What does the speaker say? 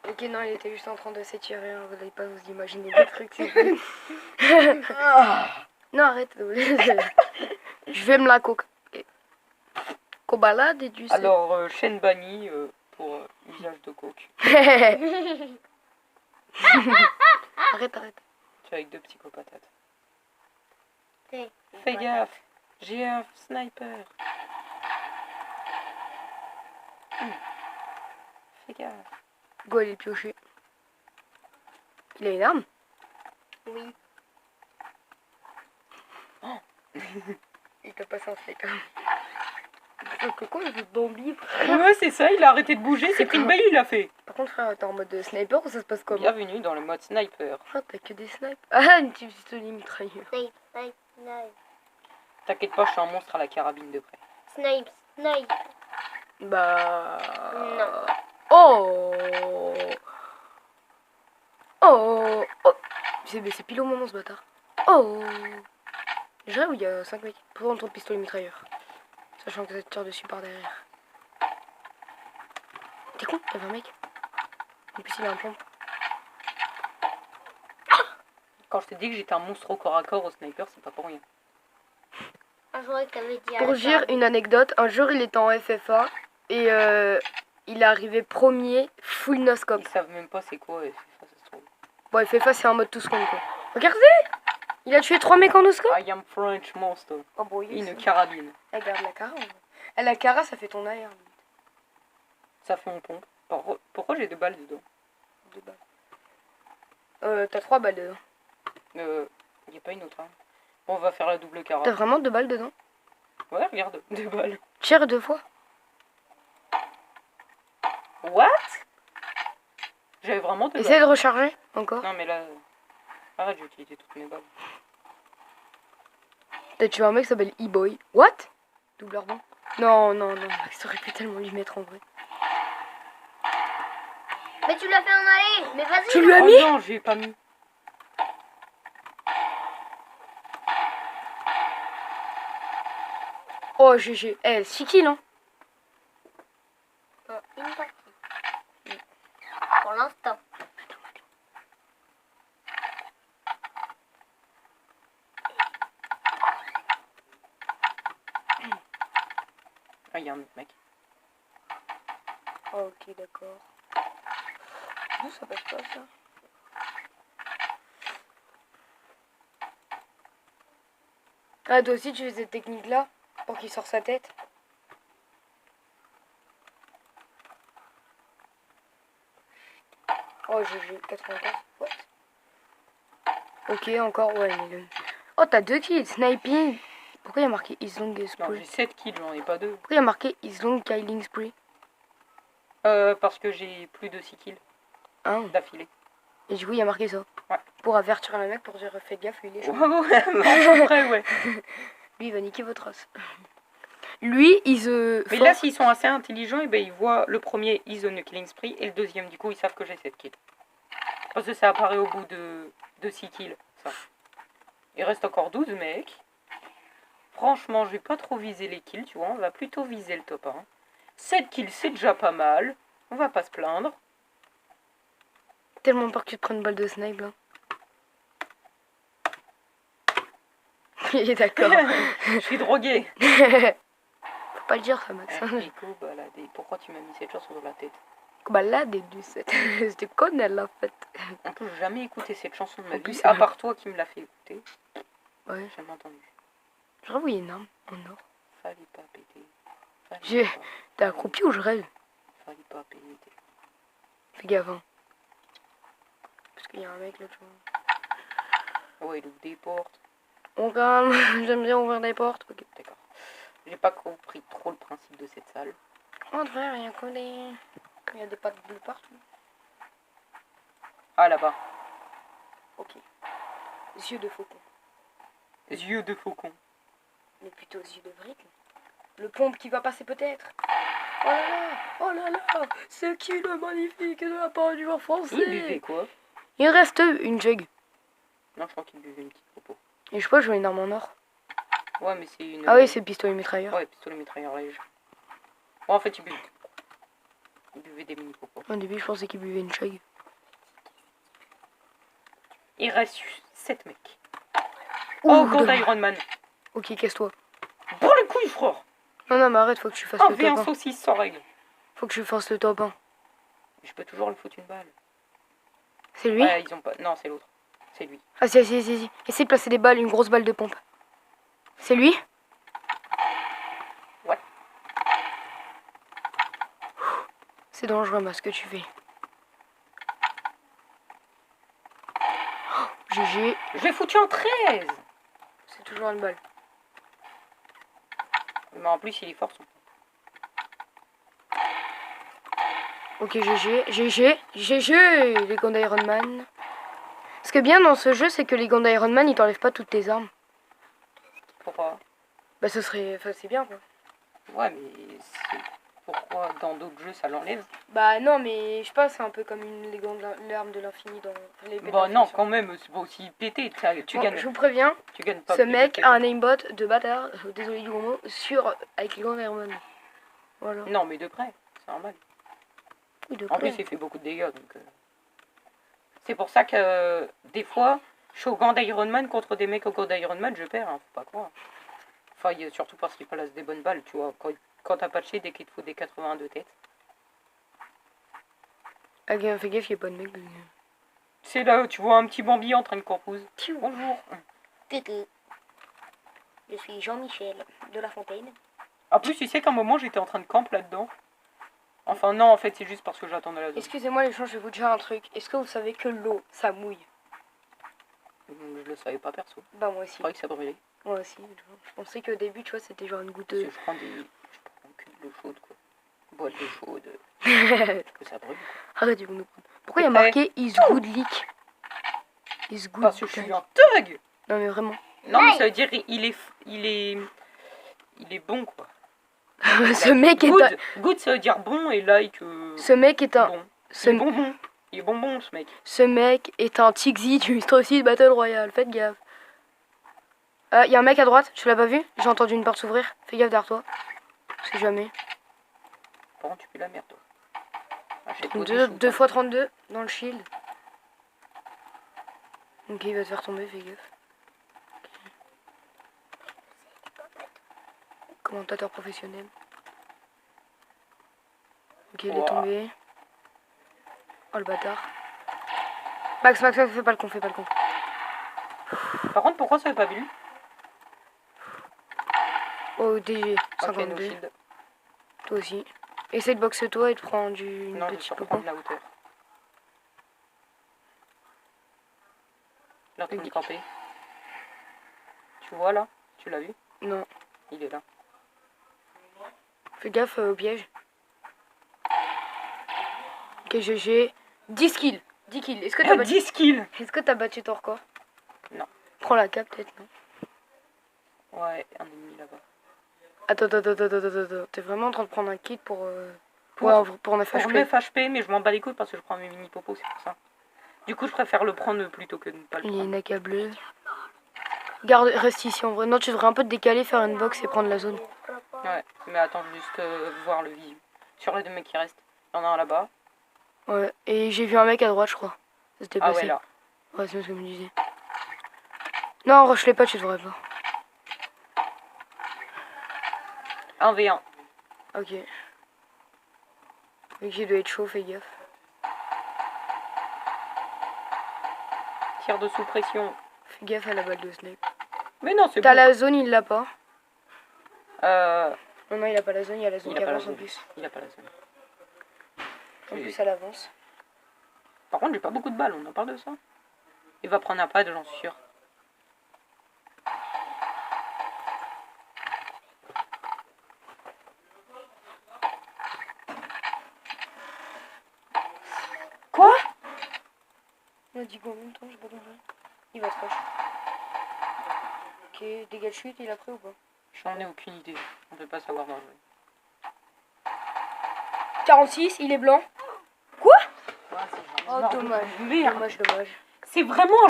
Ok, non, il était juste en train de s'étirer, hein, vous n'allez pas vous imaginer des trucs. Non, arrête. Je vais me la coke. Cobalade et du Alors, chaîne bannie pour usage de coke. Arrête. Tu es avec deux psychopathes. Fais gaffe, j'ai un sniper. Fais gaffe. Go, il est pioché. Il a une arme? Oui. Oh. Il t'a passé un sniper. C'est quoi le zombie, frère? Ouais, c'est ça, il a arrêté de bouger, c'est pris une balle, il a fait. Par contre, frère, t'es en mode sniper ou ça se passe comment? Bienvenue dans le mode sniper. Ah, t'as que des snipes. Ah, une petite pistolet mitrailleur. Snipe. T'inquiète pas, je suis un monstre à la carabine de près. Snipe. Bah... Non. Oh. C'est pile au moment, ce bâtard. Oh. Je rêve où il y a 5 mecs. Prends ton pistolet mitrailleur. Sachant que ça te tire dessus par derrière. T'es con, il y avait un mec. En plus, il a un pompe. Quand je t'ai dit que j'étais un monstre au corps à corps au sniper, c'est pas pour rien. Un jour, t'avais dit. Pour dire une anecdote, un jour il était en FFA et il est arrivé premier full no-scope. Ils savent même pas c'est quoi FFA, ça se trouve. Bon, FFA c'est un mode tout seconde quoi. Regardez, il a tué 3 mecs en no-scope. I am French monster. Oh bon, Une carabine. Regarde la cara. La cara ça fait ton AR. Ça fait mon pompe. Pourquoi j'ai 2 balles dedans? 2 balles. T'as 3 balles dedans. Y a pas une autre arme. Bon, on va faire la double T'as carabine. vraiment 2 balles dedans? Ouais, regarde, 2 balles. Tire 2 fois. What? J'avais vraiment 2 Essaye de balles. recharger encore. Non mais là... Arrête, j'ai utilisé toutes mes balles. T'as tué un mec qui s'appelle E-Boy. What? Double rebond. Non, ça aurait pu tellement lui mettre en vrai. Mais tu l'as fait en aller. Mais vas-y. Tu lui as Oh mis? non, je lui ai pas mis. Oh GG. 6 kills hein. Une partie. Pour l'instant. Ah, y a un autre mec. Ok, d'accord. D'où ça passe pas ça? Ah, toi aussi tu fais cette technique là pour qu'il sorte sa tête? Oh, GG, 95. What? Ok, encore, ouais, mais le... Oh, t'as 2 kills, sniping. Pourquoi il y a marqué Is Long Non, Spree? j'ai 7 kills, j'en ai pas 2. Pourquoi il y a marqué Is Long Killing Spree? Parce que j'ai plus de 6 kills Ah. d'affilée. Et du coup, il y a marqué ça. Ouais. Pour avertir le mec, pour dire faites gaffe, lui il est chaud. Ouais, après, ouais. Lui, il va niquer votre race. Lui, il se... Mais là, s'ils sont assez intelligents, et ben, ils voient le premier Is on a killing spree et le deuxième, du coup, ils savent que j'ai 7 kills. Parce que ça apparaît au bout de 6 kills, ça. Il reste encore 12 mecs. Franchement, je vais pas trop viser les kills, tu vois. On va plutôt viser le top 1. 7 kills, c'est déjà pas mal. On va pas se plaindre. Tellement peur que tu te prennes une balle de snipe, là. Il est d'accord. Je suis drogué. Faut pas le dire, ça, Max. Éco-baladé. Pourquoi tu m'as mis cette chanson dans la tête? Balade et du 7. C'était con, elle l'a fait. On peut jamais écouter cette chanson de ma En plus, vie, c'est à vrai. part toi qui me l'a fait écouter. Ouais. J'ai jamais entendu. Je rêve où il y a une arme en or. Fallait pas péter. J'ai... T'es accroupi ou je rêve? Fallait pas péter. Fais gaffe, hein. Parce qu'il y a un mec là, tu vois. Ouais, il ouvre des portes. On calme, j'aime bien ouvrir des portes. Ok. D'accord. J'ai pas compris trop le principe de cette salle. Oh frère, il y a que des... Il y a des pattes bleues partout. Ah, là-bas. Ok. Yeux de faucon. Yeux de faucon. Mais plutôt yeux de brique. Le pompe qui va passer peut-être. Oh là là, oh là là, c'est qui le magnifique de la part du joueur français? Il buvait quoi? Il reste une jug. Non, je crois qu'il buvait une petite propos. Et je sais pas, je vois une arme en or. Ouais, mais c'est une... Ah oui, c'est le pistolet mitrailleur. Ouais, pistolet mitrailleur léger. Bon, en fait, il buvait. Il buvait des mini popos. Au début, je pensais qu'il buvait une chug. Il reste 7 mecs. Ouh, Oh, God dommage. Iron Man. Ok, casse-toi. Bon les couilles, frère. Non, mais arrête, faut que tu fasses Un le top V1 1. saucisse sans règle. Faut que tu fasses le top 1. Je peux toujours lui foutre une balle. C'est lui? Ouais, ils ont pas. Non, c'est l'autre. C'est lui. Ah, si. Essaye de placer des balles, une grosse balle de pompe. C'est lui? Ouais. C'est dangereux, moi, ce que tu fais. Oh, GG. Je l'ai foutu en 13. C'est toujours une balle. Mais en plus, il est fort. Ok, GG, les gants d'Iron Man. Ce qui est bien dans ce jeu, c'est que les gants d'Iron Man, ils t'enlèvent pas toutes tes armes. Pourquoi? Bah, ce serait. Enfin, c'est bien, quoi. Ouais, mais pourquoi dans d'autres jeux ça l'enlève? Bah, non, mais je sais pas, c'est un peu comme les gants de l'arme de l'infini dans les Bah non, quand même, c'est pas aussi pété. Tu Bon, gagnes. je vous préviens, Tu gagnes pas. ce plus mec de a un aimbot de bâtard, désolé du gros mot, avec les gants d'Iron Man. Voilà. Non, mais de près, c'est normal. Oui, de En près. plus, il fait beaucoup de dégâts, donc... C'est pour ça que, des fois, je suis au gant d'Iron Man contre des mecs au gant d'Iron Man, je perds, hein, faut pas croire. Enfin, surtout parce qu'il place des bonnes balles, tu vois. Quand t'as patché, dès qu'il te faut des 80 de tête. Ah, fais gaffe, il n'y a pas de mec. C'est là où tu vois un petit Bambi en train de corpouze. Bonjour. Je suis Jean-Michel de La Fontaine. En plus, tu sais qu'à un moment, j'étais en train de camp là-dedans. Enfin, non, en fait, c'est juste parce que j'attendais la zone. Excusez-moi les gens, je vais vous dire un truc. Est-ce que vous savez que l'eau, ça mouille? Je le savais pas perso. Bah, moi Je aussi. croyais que ça brûlait. Moi aussi. Je pensais qu'au début, tu vois, c'était genre une goutte Parce de... que je prends que de l'eau chaude, quoi. Boîte d'eau chaude. Que ça brûle, quoi. Arrête, ils vont nous prendre. Pourquoi il y a Ouais. marqué Is good leak? Is good Parce que je suis leak. un thug. Non, mais vraiment. Non, mais ça veut dire il est bon, quoi. ce mec est un... Good, good, ça veut dire bon, et like... Ce mec est un... bon. Ce... Il est bonbon. Il est bonbon, ce mec. ce mec est un Tixi du Mr. 6 Battle Royale. Faites gaffe. Il y a un mec à droite, tu l'as pas vu? J'ai entendu une porte s'ouvrir. Fais gaffe derrière toi. Je sais jamais. Par contre, tu pues la merde, toi. Achète-toi des shoots, 2 hein. fois 32 dans le shield. Ok, il va te faire tomber, fais gaffe. Commentateur professionnel. Ok, il est Ouah. tombé. Oh le bâtard. Max, fais pas le con, fais pas le con. Par contre, pourquoi ça n'avait pas vu? Oh, DG, Ok, no 52. shield. Toi aussi. Essaye de boxer toi et de prendre une Non, je vais petite surtout popo. prendre la hauteur. Il est en train de camper. Tu vois, là? Tu l'as vu? Non. Il est là. Fais gaffe au piège. Ok, GG. 10 kills. 10 kills. Est-ce que t'as battu... 10 kills. battu ton record? Non. Prends la cape peut-être, non? Ouais, un ennemi là-bas. Attends. T'es vraiment en train de prendre un kit pour... Pour- Ouais, pour 9 Pour HP. 9 HP, mais je m'en bats les couilles parce que je prends mes mini popos, c'est pour ça. Du coup, je préfère le prendre plutôt que de ne pas le Il y a prendre. une AK bleue. Garde, reste ici en vrai. Non, tu devrais un peu te décaler, faire une box et prendre la zone. Ouais, mais attends, juste voir le visu. Sur les deux mecs qui restent. Il y en a un là-bas. Ouais, et j'ai vu un mec à droite, je crois. Ça s'était Ah passé. ouais, là. Ouais, c'est ce que je me disais. Non, rush-les pas, tu devrais pas. 1v1. Ok. Vu qu'il doit être chaud, fais gaffe. Tir de sous pression. Fais gaffe à la balle de Snape. Mais non, c'est T'as bon. la zone, il l'a pas. Non, Non, il a pas la zone, il y a la zone il qui a pas la avance en zone. plus. Il a pas la zone. En plus, elle avance. Par contre, j'ai pas beaucoup de balles, on en parle de ça. Il va prendre un pad, j'en suis sûr. Quoi? On a dit quoi en même temps, j'ai pas compris. Il va te rush. Ok, dégâts de chute, il a pris ou pas? J'en ai aucune idée. On peut pas savoir dans le jeu. 46, il est blanc. Ouais, c'est Oh, genre- dommage. Merde. Dommage. C'est vraiment